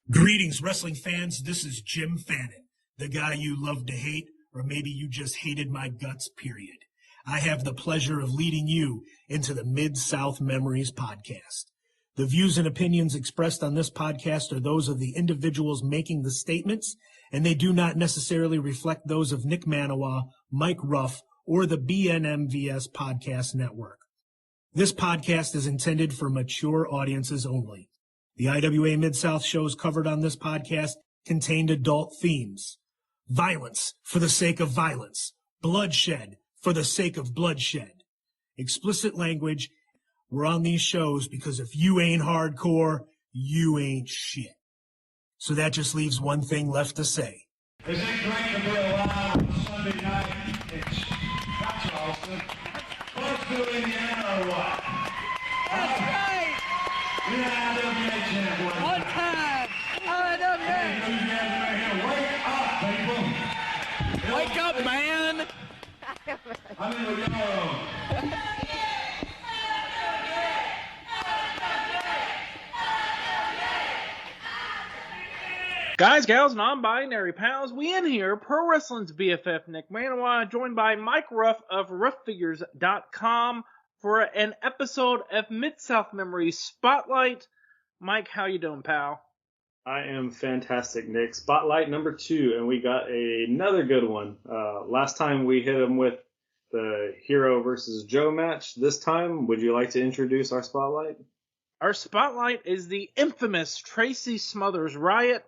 Greetings, wrestling fans. This is Jim Fannin, the guy you love to hate, or maybe you just hated my guts, period. I have the pleasure of leading you into the Midsouth Memories podcast. The views and opinions expressed on this podcast are those of the individuals making the statements, and they do not necessarily reflect those of Maniwa Mike Ruff or the BNMVS Podcast Network. This podcast is intended for mature audiences only. The IWA Mid-South shows covered on this podcast contained adult themes. Violence for the sake of violence. Bloodshed for the sake of bloodshed. Explicit language. We're on these shows because if you ain't hardcore, you ain't shit. So that just leaves one thing left to say. Is it great to be alive on Sunday night in Charleston? Clarksville, Indiana, or what? That's right! We're the IWA champ One time! IWA! Wake up, people! Wake up, man! I mean, we go. Guys, gals, non-binary pals, we in here, Pro Wrestling's BFF Nick Maniwa, joined by Mike Ruff of RuffFigures.com for an episode of Midsouth Memories Spotlight. Mike, how you doing, pal? I am fantastic, Nick. Spotlight number 2, and we got another good one. Last time we hit him with the Hero versus Joe match. This time, would you like to introduce our Spotlight? Our Spotlight is the infamous Tracy Smothers riot.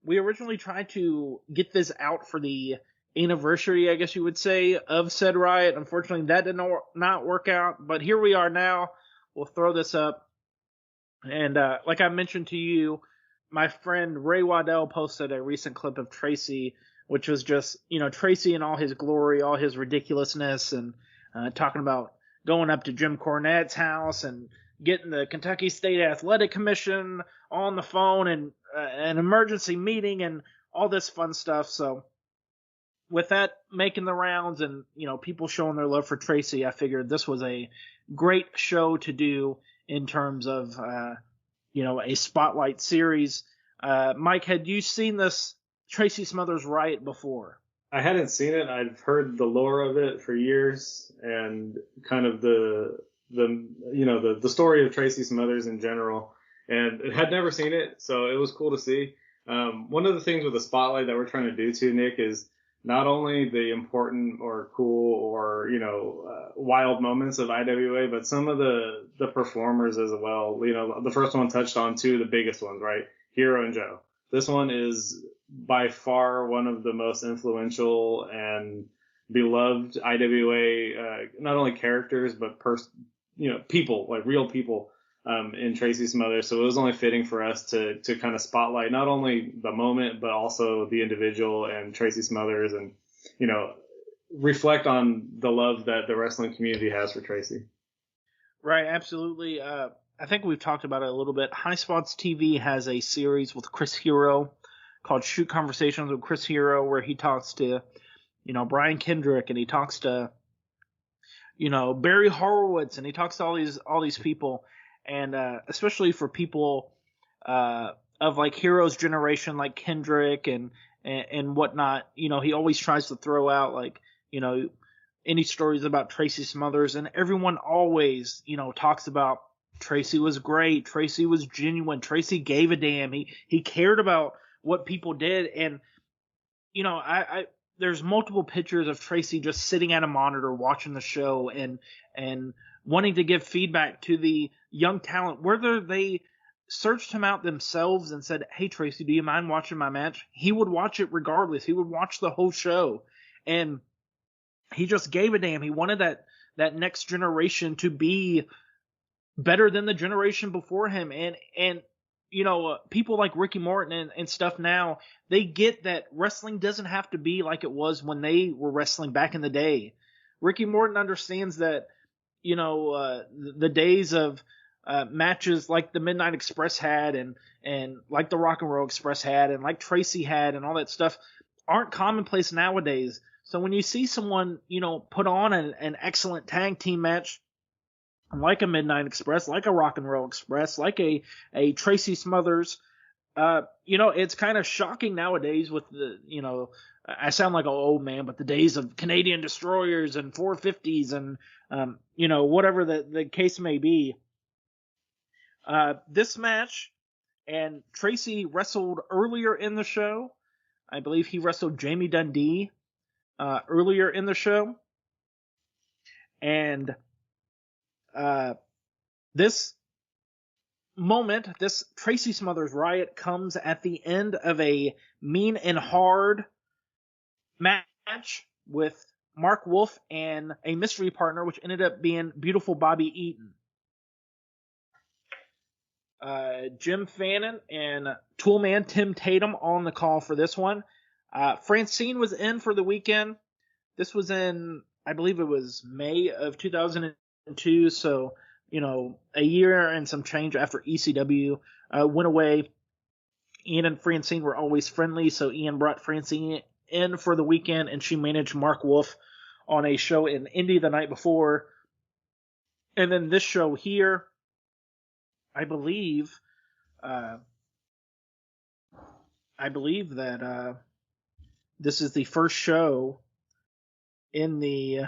We originally tried to get this out for the anniversary, I guess you would say, of said riot. Unfortunately, that did not work out, but here we are now. We'll throw this up. And like I mentioned to you, my friend Ray Waddell posted a recent clip of Tracy, which was just, Tracy in all his glory, all his ridiculousness, and talking about going up to Jim Cornette's house and getting the Kentucky State Athletic Commission on the phone and an emergency meeting and all this fun stuff. So with that making the rounds and, people showing their love for Tracy, I figured this was a great show to do in terms of, a spotlight series. Mike, had you seen this Tracy Smothers riot before? I hadn't seen it. I've heard the lore of it for years and kind of the story of Tracy Smothers in general, and had never seen it, so it was cool to see. One of the things with the spotlight that we're trying to do too, Nick, is not only the important or cool or wild moments of IWA, but some of the performers as well. The first one touched on two of the biggest ones, right? Hero and Joe. This one is by far one of the most influential and beloved IWA, not only characters, but people, like real people, in Tracy Smothers. So it was only fitting for us to kind of spotlight not only the moment, but also the individual and Tracy Smothers and, reflect on the love that the wrestling community has for Tracy. Right. Absolutely. I think we've talked about it a little bit. High Spots TV has a series with Chris Hero called Shoot Conversations with Chris Hero, where he talks to, Brian Kendrick, and he talks to, Barry Horowitz, and he talks to all these people. And especially for people of like Hero's generation, like Kendrick and whatnot, he always tries to throw out like, any stories about Tracy Smothers, and everyone always, talks about Tracy was great, Tracy was genuine, Tracy gave a damn, he cared about what people did. And I there's multiple pictures of Tracy just sitting at a monitor watching the show and wanting to give feedback to the young talent, whether they searched him out themselves and said, "Hey Tracy, do you mind watching my match?" He would watch it regardless. He would watch the whole show, and he just gave a damn. He wanted that next generation to be better than the generation before him. And people like Ricky Morton and stuff now, they get that wrestling doesn't have to be like it was when they were wrestling back in the day. Ricky Morton understands that, the days of matches like the Midnight Express had and like the Rock and Roll Express had and like Tracy had and all that stuff aren't commonplace nowadays. So when you see someone, put on an excellent tag team match like a Midnight Express, like a Rock and Roll Express, like a Tracy Smothers, It's kind of shocking nowadays with the, I sound like an old man, but the days of Canadian destroyers and 450s and, whatever the case may be. This match, and Tracy wrestled earlier in the show. I believe he wrestled Jamie Dundee earlier in the show. And this moment, this Tracy Smothers riot, comes at the end of a mean and hard match with Mark Wolf and a mystery partner, which ended up being beautiful Bobby Eaton. Jim Fannin and Toolman Tim Tatum on the call for this one. Francine was in for the weekend. This was in, I believe it was May of 2002, so, a year and some change after ECW went away. Ian and Francine were always friendly, so Ian brought Francine in for the weekend, and she managed Mark Wolf on a show in Indy the night before. And then this show here, I believe that this is the first show in the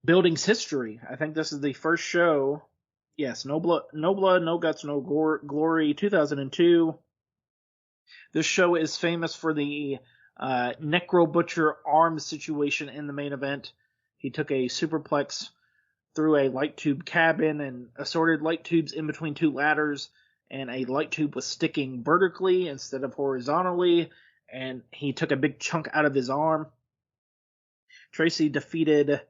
building's history. I think this is the first show. Yes, No Blood, No Guts, No Glory, 2002. This show is famous for the Necro Butcher arm situation in the main event. He took a superplex through a light tube cabin and assorted light tubes in between two ladders, and a light tube was sticking vertically instead of horizontally, and he took a big chunk out of his arm. Tracy defeated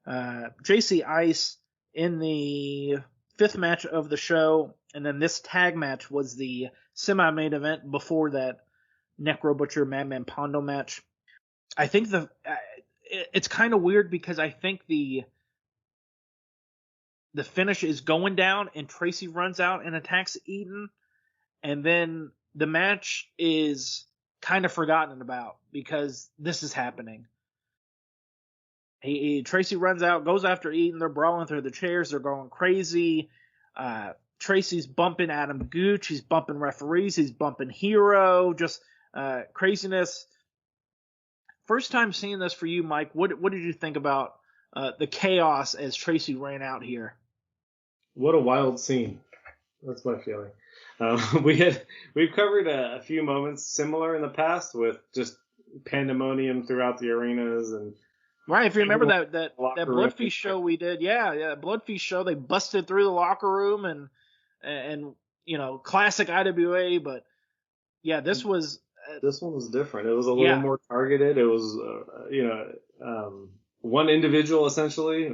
JC Ice in the 5th match of the show, and then this tag match was the semi-main event before that Necro Butcher Madman Pondo match. I think it's kind of weird because I think the finish is going down and Tracy runs out and attacks Eaton, and then the match is kind of forgotten about because this is happening. Tracy runs out, goes after Eaton. They're brawling through the chairs. They're going crazy. Tracy's bumping Adam Gooch. He's bumping referees. He's bumping Hero. Just craziness. First time seeing this for you, Mike. What did you think about the chaos as Tracy ran out here? What a wild scene. That's my feeling. We've covered a few moments similar in the past with just pandemonium throughout the arenas and. Right, if you remember that Blood Feast show we did, yeah, Blood Feast show, they busted through the locker room and classic IWA, but yeah, this one was different. It was a little more targeted. It was one individual essentially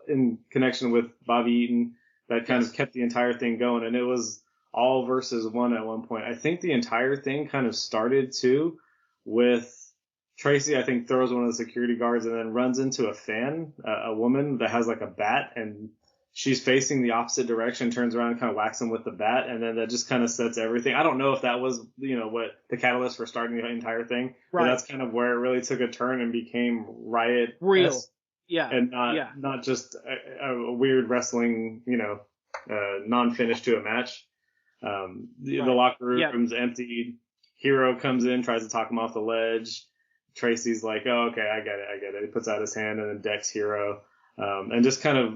in connection with Bobby Eaton that kind of kept the entire thing going, and it was all versus one at one point. I think the entire thing kind of started too with Tracy, I think, throws one of the security guards and then runs into a fan, a woman that has like a bat, and she's facing the opposite direction, turns around and kind of whacks him with the bat, and then that just kind of sets everything. I don't know if that was, what the catalyst for starting the entire thing, right. But that's kind of where it really took a turn and became riot real, yeah, and not just a weird wrestling, non-finish to a match. The locker room's emptied. Hero comes in, tries to talk him off the ledge. Tracy's like, oh, okay, I get it. He puts out his hand and then decks Hero, and just kind of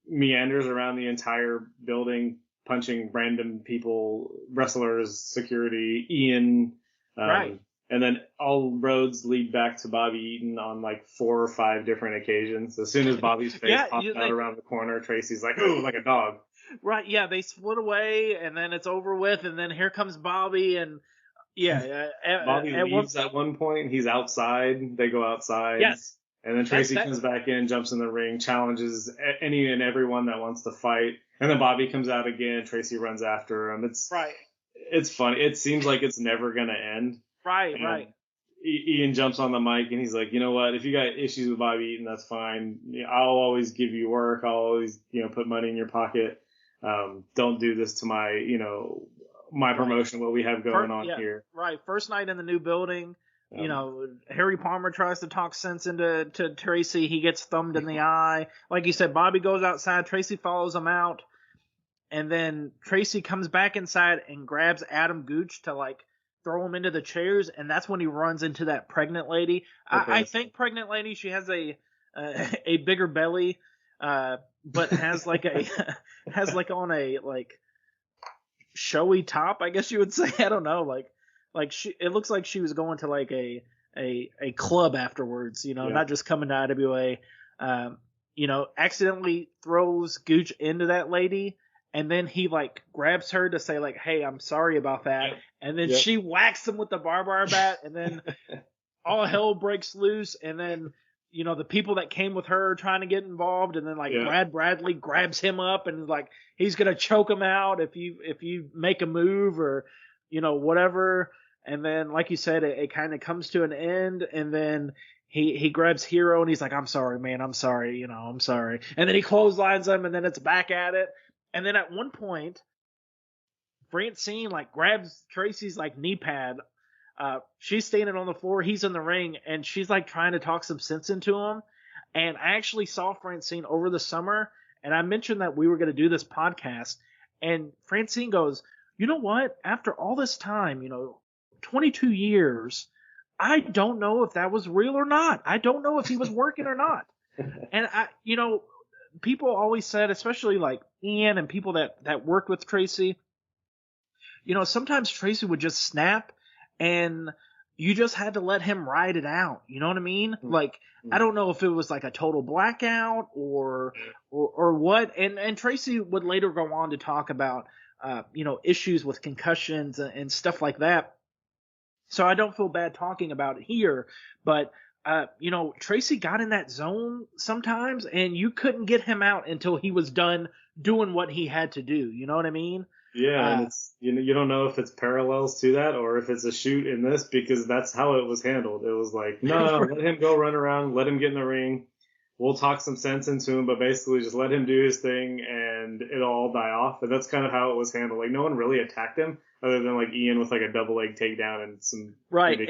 meanders around the entire building, punching random people, wrestlers, security, Ian, right. And then all roads lead back to Bobby Eaton on like 4 or 5 different occasions. As soon as Bobby's face pops out around the corner, Tracy's like, ooh, like a dog. Right, yeah, they split away, and then it's over with, and then here comes Bobby, and Bobby leaves at one point. He's outside. They go outside. Yes. And then Tracy comes back in, jumps in the ring, challenges any and everyone that wants to fight. And then Bobby comes out again. Tracy runs after him. It's funny. It seems like it's never going to end. Right. Ian jumps on the mic and he's like, you know what? If you got issues with Bobby Eaton, that's fine. I'll always give you work. I'll always, put money in your pocket. Don't do this to my, my promotion, what we have going on here. Right. First night in the new building, Harry Palmer tries to talk sense into Tracy. He gets thumbed in the eye. Like you said, Bobby goes outside. Tracy follows him out. and then Tracy comes back inside and grabs Adam Gooch to like throw him into the chairs, and that's when he runs into that pregnant lady. Okay. I think pregnant lady, she has a bigger belly, but has like on a like showy top, I guess you would say. I don't know, like it looks like she was going to like a club afterwards, not just coming to IWA. Accidentally throws Gooch into that lady, and then he like grabs her to say like, "Hey, I'm sorry about that," and then she whacks him with the barbed wire bat, and then all hell breaks loose, and then the people that came with her are trying to get involved, and then like Brad Bradley grabs him up and like he's gonna choke him out if you make a move or whatever. And then, like you said, it kind of comes to an end, and then he grabs Hero, and he's like, "I'm sorry, man. I'm sorry. I'm sorry." And then he clotheslines him, and then it's back at it. And then at one point, Francine like grabs Tracy's like knee pad. She's standing on the floor. He's in the ring, and she's like trying to talk some sense into him. And I actually saw Francine over the summer, and I mentioned that we were going to do this podcast. And Francine goes, "You know what? After all this time, 22 years, I don't know if that was real or not. I don't know if he was working or not." And people always said, especially like Ian and people that worked with Tracy, sometimes Tracy would just snap and you just had to let him ride it out. You know what I mean? Like, I don't know if it was like a total blackout or what. And Tracy would later go on to talk about, issues with concussions and stuff like that. So I don't feel bad talking about it here, but Tracy got in that zone sometimes, and you couldn't get him out until he was done doing what he had to do. You know what I mean? Yeah, and it's you don't know if it's parallels to that or if it's a shoot in this, because that's how it was handled. It was like, no, let him go run around, let him get in the ring. We'll talk some sense into him, but basically just let him do his thing and it'll all die off. And that's kind of how it was handled. Like, no one really attacked him other than like Ian with like a double leg takedown and some right.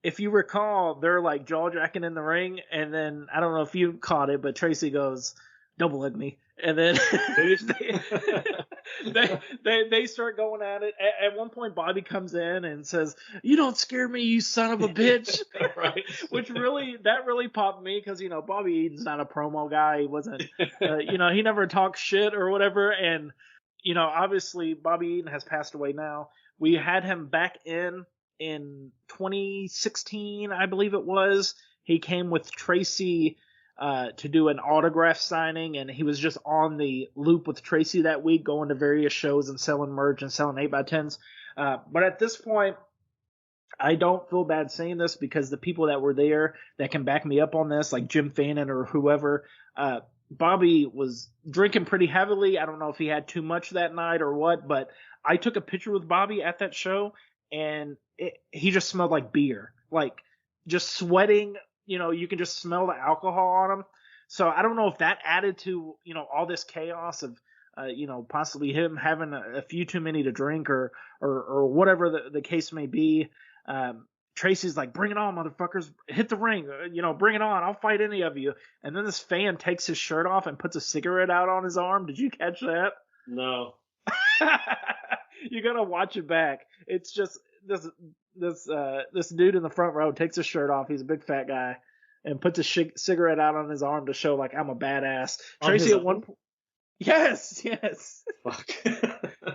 If you recall, they're like jaw jacking in the ring, and then I don't know if you caught it, but Tracy goes, "Double leg me," and then they start going at it. At one point, Bobby comes in and says, "You don't scare me, you son of a bitch." Right. Which really popped me, because Bobby Eaton's not a promo guy. He wasn't, he never talks shit or whatever. And obviously Bobby Eaton has passed away now. We had him back in 2016, I believe it was. He came with Tracy to do an autograph signing, and he was just on the loop with Tracy that week, going to various shows and selling merch and selling 8x10s. But at this point, I don't feel bad saying this, because the people that were there that can back me up on this, like Jim Fannin or whoever, Bobby was drinking pretty heavily. I don't know if he had too much that night or what, but I took a picture with Bobby at that show, and he just smelled like beer, like just sweating. You can just smell the alcohol on him. So I don't know if that added to, all this chaos of, possibly him having a few too many to drink or whatever the case may be. Tracy's like, "Bring it on, motherfuckers. Hit the ring. Bring it on. I'll fight any of you." And then this fan takes his shirt off and puts a cigarette out on his arm. Did you catch that? No. You gotta watch it back. It's just this dude in the front row takes his shirt off. He's a big fat guy, and puts a cigarette out on his arm to show like, "I'm a badass." Tracy at one point, yes. Fuck.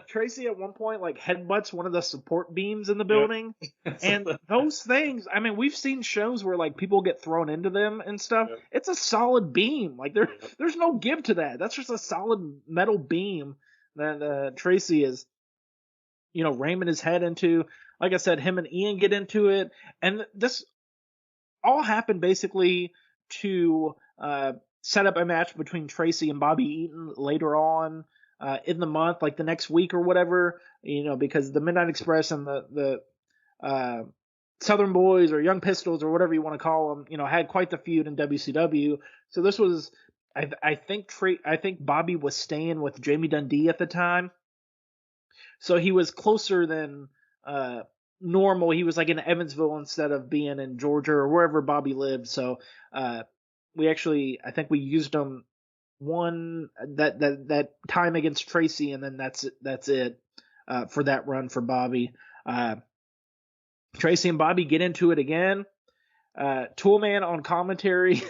Tracy at one point like headbutts one of the support beams in the building, and those things. I mean, we've seen shows where like people get thrown into them and stuff. Yep. It's a solid beam. Like there's no give to that. That's just a solid metal beam that Tracy is, ramming his head into. Like I said, him and Ian get into it, and this all happened basically to set up a match between Tracy and Bobby Eaton later on in the month, like the next week or whatever, because the Midnight Express and the Southern Boys or Young Pistols or whatever you want to call them, had quite the feud in WCW. So this was, I think Bobby was staying with Jamie Dundee at the time. So he was closer than normal. He was like in Evansville instead of being in Georgia or wherever Bobby lived. So I think we used him that time against Tracy, and then that's it for that run for Bobby. Tracy and Bobby get into it again. Toolman on commentary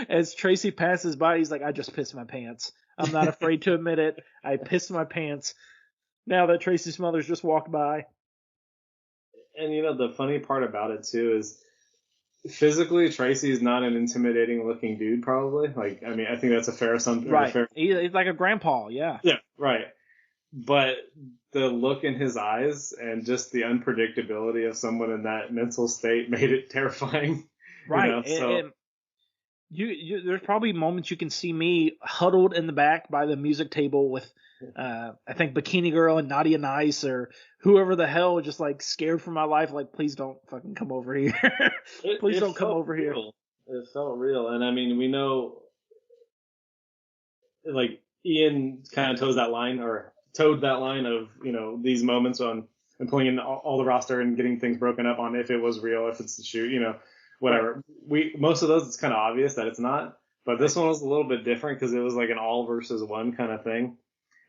as Tracy passes by, he's like, I just pissed my pants. I'm not afraid to admit it. I pissed my pants now that Tracy Smothers just walked by. And the funny part about it too is physically Tracy's not an intimidating looking dude, probably. Like, I mean, I think that's a fair assumption. Right. He's like a grandpa, yeah. Yeah, right. But the look in his eyes and just the unpredictability of someone in that mental state made it terrifying. Right. There's probably moments you can see me huddled in the back by the music table with, I think Bikini Girl and Nadia Nice or whoever the hell, just like scared for my life. Like, please don't fucking come over here. Please don't come over here. It felt real. And I mean, we know, like, Ian kind of toed that line of, these moments on and pulling in all the roster and getting things broken up on if it was real, if it's the shoot, whatever. Most of those, it's kind of obvious that it's not, but this one was a little bit different because it was like an all versus one kind of thing.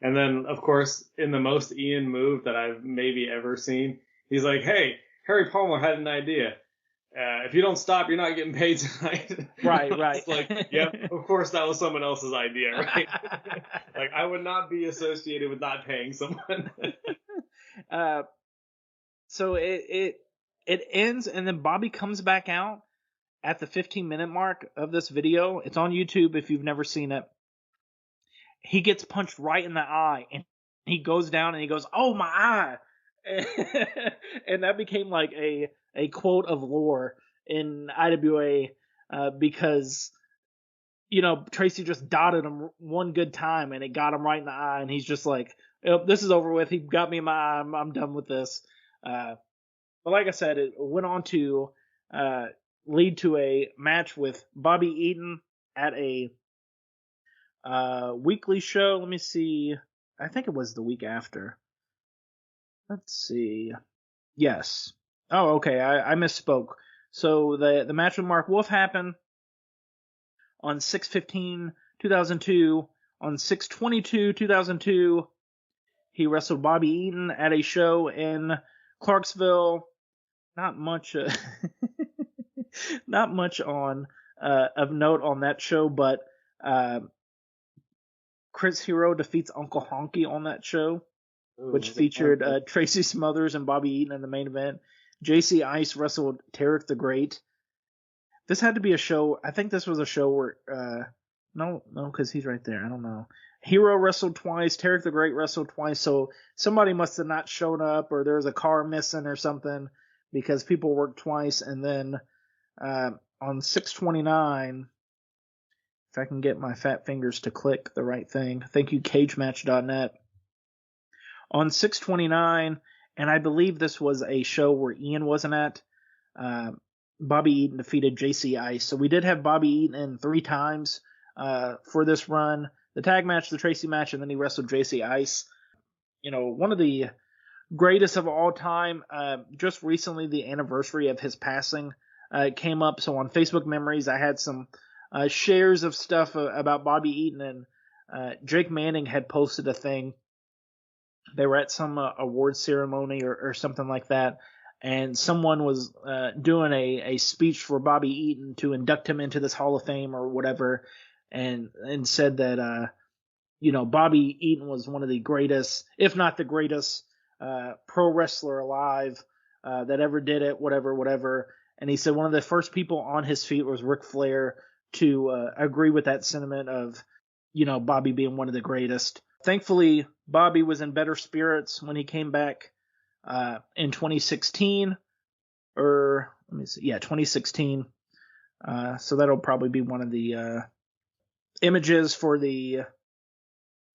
And then, of course, in the most Ian move that I've maybe ever seen, he's like, hey, Harry Palmer had an idea. If you don't stop, you're not getting paid tonight. Right. Like, yep, of course that was someone else's idea, right? Like, I would not be associated with not paying someone. So it ends, and then Bobby comes back out at the 15-minute mark of this video. It's on YouTube if you've never seen it. He gets punched right in the eye, and he goes down and he goes, "Oh, my eye!" And that became like a quote of lore in IWA because Tracy just dotted him one good time and it got him right in the eye, and he's just like, "Yep, this is over with. He got me in my eye. I'm done with this." But like I said, it went on to lead to a match with Bobby Eaton at a weekly show. Let me see. I think it was the week after. Let's see. Yes. Oh, okay. I misspoke. So the match with Mark Wolf happened on 6/15/2002. On 6/22/2002, he wrestled Bobby Eaton at a show in Clarksville. Not much, not much on of note on that show, but Chris Hero defeats Uncle Honky on that show, which featured Tracy Smothers and Bobby Eaton in the main event. JC Ice wrestled Tarek the Great. This had to be a show. I think this was a show where no, because he's right there. I don't know. Hero wrestled twice. Tarek the Great wrestled twice. So somebody must have not shown up, or there was a car missing or something, because people worked twice. And then on 6/29, if I can get my fat fingers to click the right thing. Thank you, CageMatch.net. On 6/29, and I believe this was a show where Ian wasn't at, Bobby Eaton defeated JC Ice. So we did have Bobby Eaton in 3 times for this run. The tag match, the Tracy match, and then he wrestled JC Ice. One of the greatest of all time. Just recently, the anniversary of his passing came up. So on Facebook Memories, I had some shares of stuff about Bobby Eaton, and Jake Manning had posted a thing. They were at some award ceremony or something like that, and someone was doing a speech for Bobby Eaton to induct him into this Hall of Fame or whatever, and said that Bobby Eaton was one of the greatest, if not the greatest, pro wrestler alive that ever did it, whatever. And he said one of the first people on his feet was Ric Flair to agree with that sentiment of Bobby being one of the greatest. Thankfully, Bobby was in better spirits when he came back in 2016, or let me see, 2016. So that'll probably be one of the images for the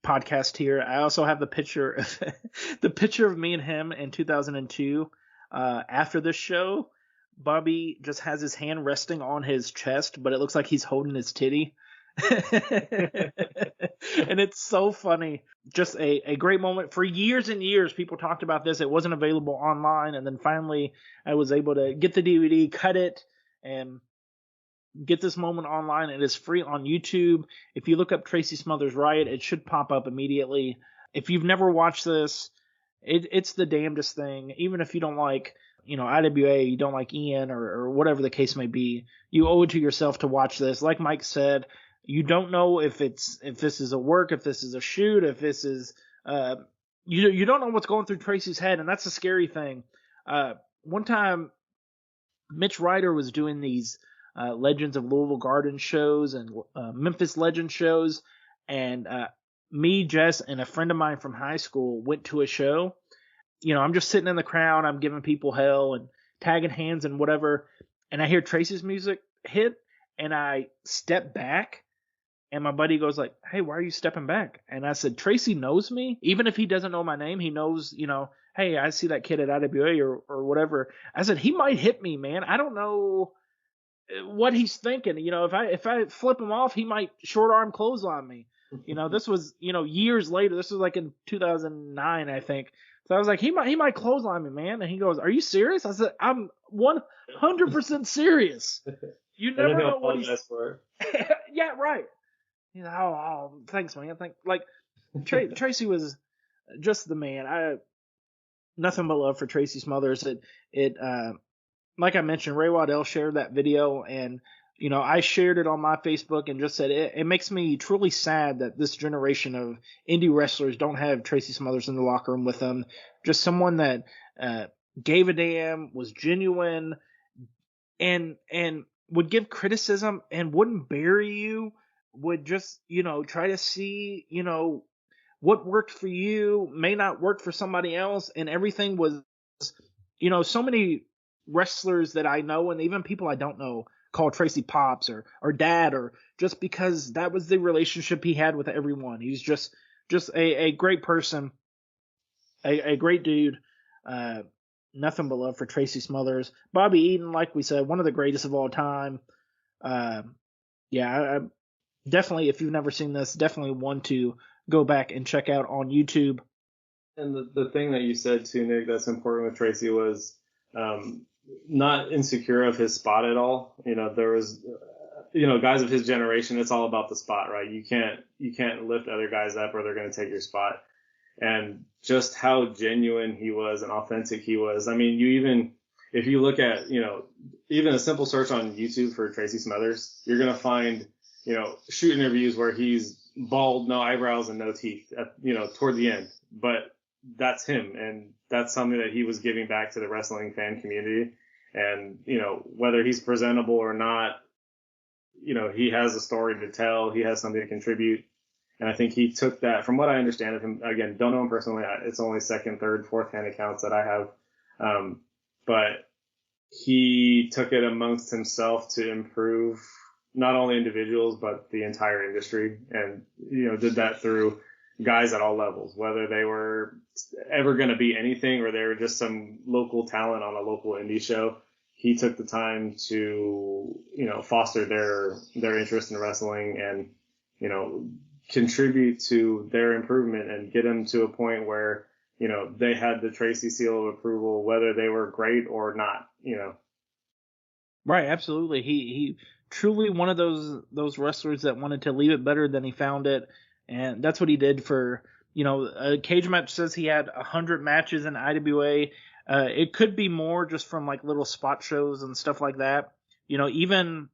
podcast here. I also have the picture of me and him in 2002 after this show. Bobby just has his hand resting on his chest, but it looks like he's holding his titty. And it's so funny. Just a great moment. For years and years, people talked about this. It wasn't available online, and then finally I was able to get the DVD, cut it, and get this moment online. It is free on YouTube. If you look up Tracy Smothers Riot, it should pop up immediately. If you've never watched this, it's the damnedest thing. Even if you don't like, IWA, you don't like Ian or whatever the case may be, you owe it to yourself to watch this. Like Mike said, you don't know if this is a work, if this is a shoot, if this is you don't know what's going through Tracy's head, and that's the scary thing. One time, Mitch Ryder was doing these Legends of Louisville Garden shows and Memphis Legend shows, and me, Jess, and a friend of mine from high school went to a show. I'm just sitting in the crowd, I'm giving people hell and tagging hands and whatever, and I hear Tracy's music hit, and I step back, and my buddy goes like, "Hey, why are you stepping back?" And I said, "Tracy knows me. Even if he doesn't know my name, he knows, hey, I see that kid at IWA or whatever." I said, "He might hit me, man. I don't know what he's thinking. If I flip him off, he might short arm clothesline me." This was, years later. This was like in 2009, I think. So I was like, he might clothesline me, man. And he goes, "Are you serious?" I said, "I'm 100% serious." You never know what he's for. Yeah, right. Oh, thanks, man. Tracy was just the man. Nothing but love for Tracy Smothers. It like I mentioned, Ray Waddell shared that video, and I shared it on my Facebook and just said it makes me truly sad that this generation of indie wrestlers don't have Tracy Smothers in the locker room with them. Just someone that gave a damn, was genuine, and would give criticism and wouldn't bury you. Would just try to see what worked for you may not work for somebody else, and everything was so many wrestlers that I know and even people I don't know call Tracy Pops or Dad, or just because that was the relationship he had with everyone. He's just a great person, a great dude. Nothing but love for Tracy Smothers. Bobby Eaton, like we said, one of the greatest of all time. I definitely, if you've never seen this, definitely one to go back and check out on YouTube. And the thing that you said too, Nick, that's important with Tracy was not insecure of his spot at all. There was, guys of his generation, it's all about the spot, right? You can't lift other guys up or they're going to take your spot. And just how genuine he was and authentic he was. I mean, if you look at, even a simple search on YouTube for Tracy Smothers, you're going to find, shoot interviews where he's bald, no eyebrows and no teeth, toward the end. But that's him, and that's something that he was giving back to the wrestling fan community. And, whether he's presentable or not, he has a story to tell. He has something to contribute. And I think he took that, from what I understand of him, again, don't know him personally. It's only second, third, fourth hand accounts that I have. But he took it amongst himself to improve not only individuals, but the entire industry. And, did that through guys at all levels, whether they were ever going to be anything or they were just some local talent on a local indie show. He took the time to, foster their interest in wrestling and, contribute to their improvement and get them to a point where, they had the Tracy seal of approval, whether they were great or not, Right. Absolutely. He truly one of those wrestlers that wanted to leave it better than he found it. And that's what he did for, a Cage Match says he had 100 matches in IWA. It could be more just from like little spot shows and stuff like that. Even,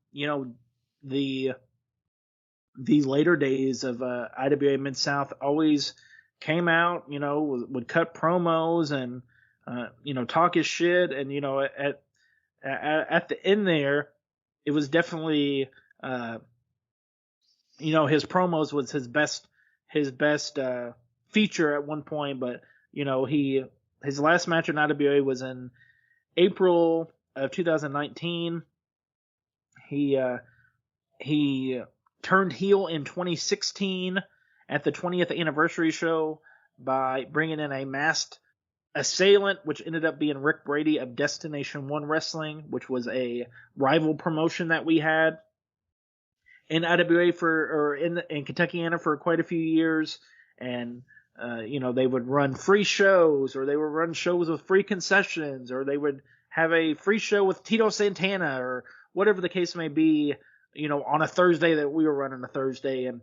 the later days of IWA Mid-South always came out, would cut promos and, talk his shit. And, at the end there, it was definitely, his promos was his best feature at one point, but his last match in IWA was in April of 2019. He turned heel in 2016 at the 20th anniversary show by bringing in a masked assailant, which ended up being Rick Brady of Destination One Wrestling, which was a rival promotion that we had in IWA in Kentuckiana for quite a few years. And, they would run free shows, or they would run shows with free concessions, or they would have a free show with Tito Santana or whatever the case may be, on a Thursday that we were running a Thursday. And,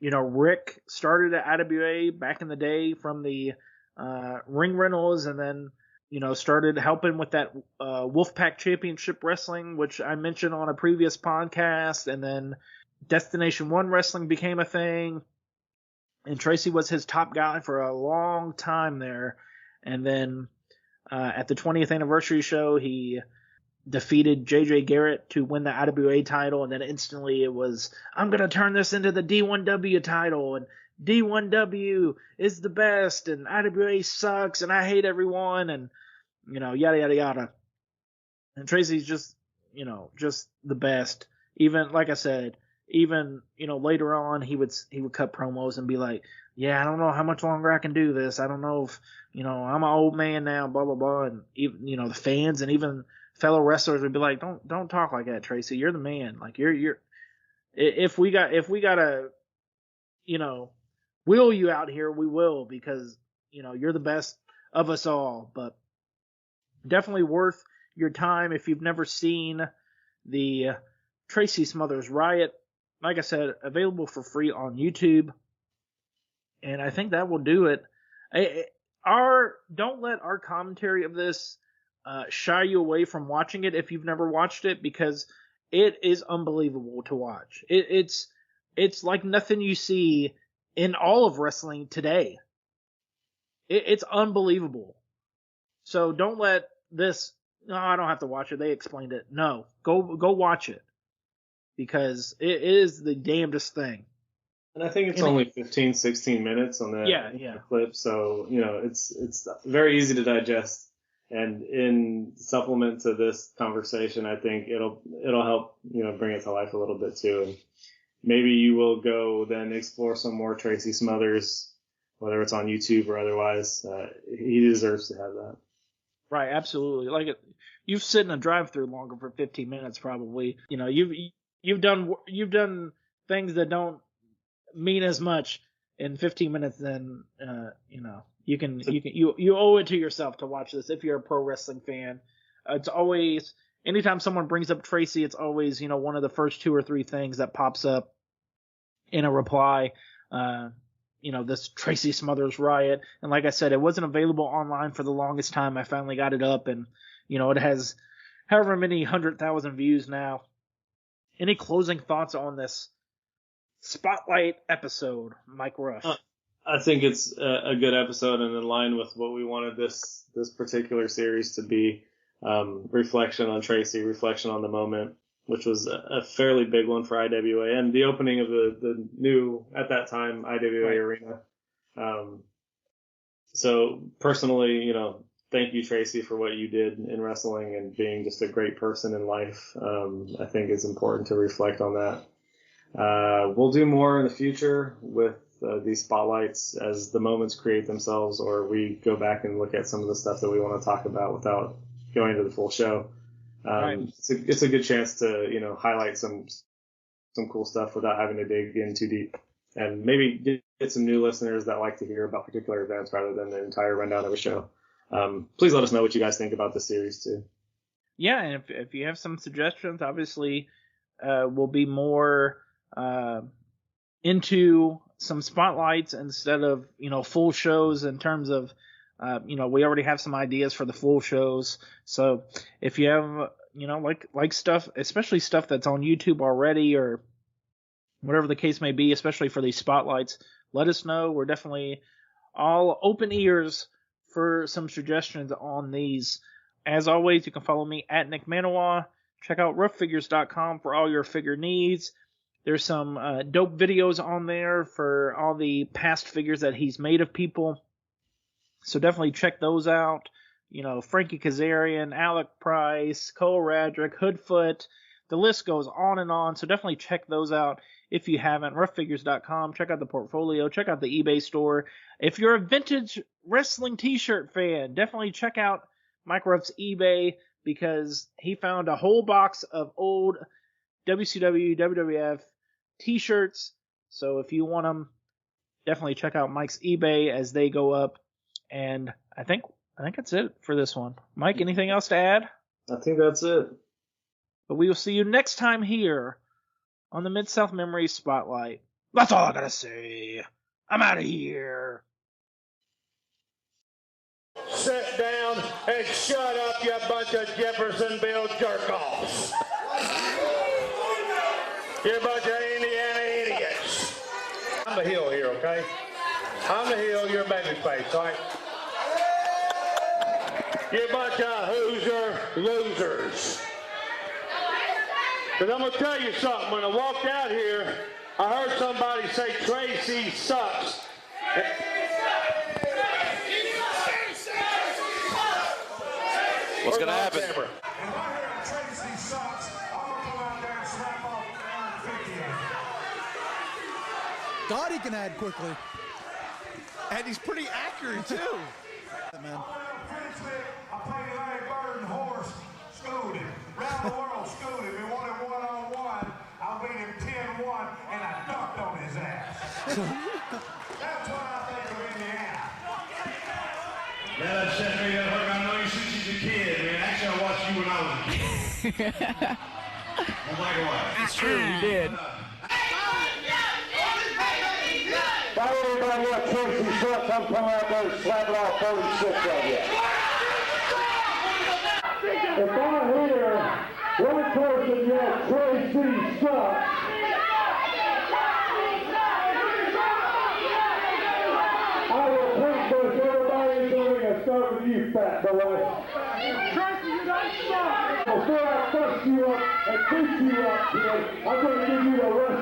Rick started at IWA back in the day from the ring rentals, and then, started helping with that Wolfpack Championship Wrestling, which I mentioned on a previous podcast. And then Destination One Wrestling became a thing. And Tracy was his top guy for a long time there. And then at the 20th anniversary show, he defeated J.J. Garrett to win the IWA title. And then instantly it was, I'm going to turn this into the D1W title. And D1W is the best. And IWA sucks. And I hate everyone. And, yada, yada, yada. And Tracy's just, just the best. Even, like I said, later on, he would cut promos and be like, yeah, I don't know how much longer I can do this. I don't know if, I'm an old man now, blah, blah, blah. And even, the fans and even fellow wrestlers would be like, don't talk like that, Tracy. You're the man. Like if we gotta, wheel you out here, we will, because, you're the best of us all. But definitely worth your time if you've never seen the Tracy Smothers Riot. Like I said, available for free on YouTube. And I think that will do it. Don't let our commentary of this shy you away from watching it if you've never watched it, because it is unbelievable to watch. It's like nothing you see in all of wrestling today. It's unbelievable. So don't let this, no, I don't have to watch it, they explained it. No, go watch it. Because it is the damnedest thing. And I think it's only 15, 16 minutes on the clip. So, it's very easy to digest. And in supplement to this conversation, I think it'll help, bring it to life a little bit too. And maybe you will go then explore some more Tracy Smothers, whether it's on YouTube or otherwise. He deserves to have that. Right. Absolutely. Like you've sit in a drive-through longer for 15 minutes, probably. You've done things that don't mean as much in 15 minutes than you owe it to yourself to watch this if you're a pro wrestling fan. It's always, anytime someone brings up Tracy, it's always one of the first 2 or 3 things that pops up in a reply. This Tracy Smothers Riot, and like I said, it wasn't available online for the longest time. I finally got it up, and it has however many 100,000 views now. Any closing thoughts on this spotlight episode, Mike Ruff? I think it's a good episode and in line with what we wanted this particular series to be. Reflection on Tracy, reflection on the moment, which was a fairly big one for IWA, and the opening of the new, at that time, IWA arena. So personally, thank you, Tracy, for what you did in wrestling and being just a great person in life. I think it's important to reflect on that. We'll do more in the future with these spotlights as the moments create themselves, or we go back and look at some of the stuff that we want to talk about without going into the full show. It's a good chance to, highlight some cool stuff without having to dig in too deep, and maybe get some new listeners that like to hear about particular events rather than the entire rundown of a show. Please let us know what you guys think about this series too. Yeah, and if you have some suggestions, obviously we'll be more into some spotlights instead of full shows, in terms of we already have some ideas for the full shows. So if you have like stuff, especially stuff that's on YouTube already or whatever the case may be, especially for these spotlights, let us know. We're definitely all open ears for some suggestions on these. As always, you can follow me at Nick Maniwa. Check out roughfigures.com for all your figure needs. There's some dope videos on there for all the past figures that he's made of people. So definitely check those out. Frankie Kazarian, Alec Price, Cole Radrick, Hoodfoot. The list goes on and on. So definitely check those out if you haven't. Roughfigures.com. Check out the portfolio. Check out the eBay store. If you're a vintage wrestling t-shirt fan, definitely check out Mike Ruff's eBay, because he found a whole box of old WCW, WWF t-shirts. So if you want them, definitely check out Mike's eBay as they go up. And I think that's it for this one. Mike, anything else to add? I think that's it. But we will see you next time here on the Mid-South Memories Spotlight. That's all I gotta say. I'm out of here. Sit down and shut up, you bunch of Jeffersonville jerk-offs. You bunch of Indiana idiots. I'm the heel here, okay? I'm the heel, you're babyface, all right? You bunch of Hoosier losers. Because I'm going to tell you something. When I walked out here, I heard somebody say Tracy sucks. What's going to happen? And if I hear Tracy sucks, I'm going to come out there and slap off 50. God, he can add quickly. And he's pretty accurate, too. Man. I played Larry Bird and Horse, schooled him. Round the world schooled him. He wanted one-on-one. I beat him 10-1, and I dunked on his ass. That's what I think of Indiana. Yeah, that set me up. I know you since he's a kid, man. Actually, I watched you when I was a kid. I'm like, what? It's true, you did. Tell everybody what Tracy sucks. I'm coming out there and slapping off 46 of you. If I hear one person yell Tracy sucks, I will punch those everybody in the ring and start with you, fat boy. Tracy, you don't suck. Before I fuck you up and beat you up, kid, I'm going to give you the rest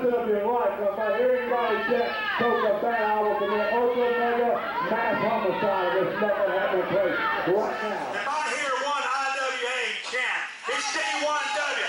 of your life. If I hear anybody check, poke a bat, I will commit ultra mega mass homicide. This never happened place right now. If I hear one IWA chant, it's C1W.